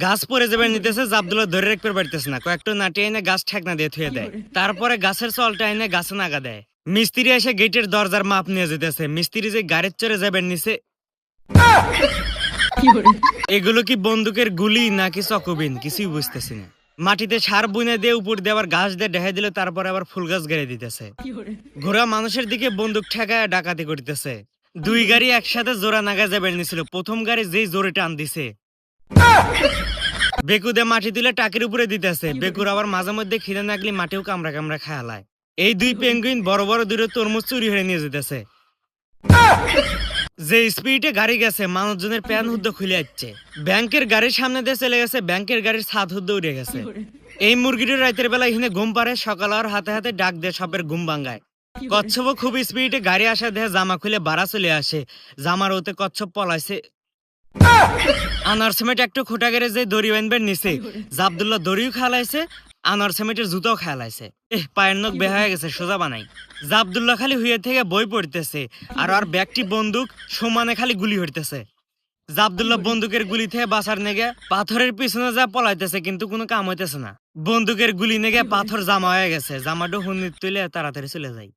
গাছ পরে যাবে নিতেছে, জাবদুল্লাহ ধরে রাখতে পারতেছে না, কয়েকটা নাটি এনে গাছ ঠেকনা দিয়ে থুয়ে দেয়। তারপরে গাছের চলটা এনে গাছে নাগা দেয়। মিস্ত্রি এসে গেটের দরজার মাপ নিয়ে যেতেছে। মিস্ত্রি যে গাড়ির চড়ে যাবেন নিচে, এগুলো কি বন্দুকের গুলি নাকি চকবিন কিছুই বুঝতেছি না। মাটিতে সার বুনে দিয়ে উপর দিয়ে আবার ঘাস দিয়ে ঢেকে দিল, তারপরে আবার ফুল গাছ গেড়ে দিতেছে। ঘোড়া মানুষের দিকে বন্দুক ঠেকায় ডাকাতি করতেছে। দুই গাড়ি একসাথে জোড়া নাগা যাবেন নিছিল। প্রথম গাড়ি যেই জোরে টান দিছে, বেকুদে মাটি তুলে টাকির উপরে দিতেছে। বেকুর আবার মাঝে মধ্যে খিদে নাগলি মাটিও কামড়া কামড়া খায়ালায়। এই দুই পেঙ্গুইন বড় বড় দুটো তরমুজ চুরি হয়ে নিয়ে যেতেছে। যে স্পিডে গাড়ি গেছে, মানুষজনের প্যান হুদ্দ খুলে যাচ্ছে। ব্যাংকের গাড়ির সামনে দিয়ে চলে গেছে, ব্যাংকের গাড়ির ছাদ হুদ্দ উড়ে গেছে। এই মুরগিটির রাতের বেলা এখানে ঘুম পারে, সকাল আর হাতে হাতে ডাক দিয়ে সবের ঘুম ভাঙ্গায়। কচ্ছপ খুব স্পিডে গাড়ি আসা দেখে জামা খুলে বাড়া চলে আসে। জামার ওতে কচ্ছপ পলাইছে। আনার সিমেন্ট একটু খোটা গেড়ে যে দড়ি বানবেন নিচে, জাবদুল্লাহ দড়িও খেলাইছে, আনার সিমেন্টের জুতাও খেলাইছে। পায়ের নখ বের হয়ে গেছে, সোজা বানাই। জাবদুল্লাহ খালি হুয়ে থেকে বই পড়তেছে, আর আর ব্যাগটি বন্দুক সমানে খালি গুলি হইতেছে। জাবদুল্লাহ বন্দুকের গুলি থেকে বাঁচার নেগে পাথরের পিছনে যা পলাইতেছে, কিন্তু কোনো কাম হইতেছে না। বন্দুকের গুলি নেগে পাথর জামা হয়ে গেছে। জামাটা হুন্নির তুলে তাড়াতাড়ি চলে যায়।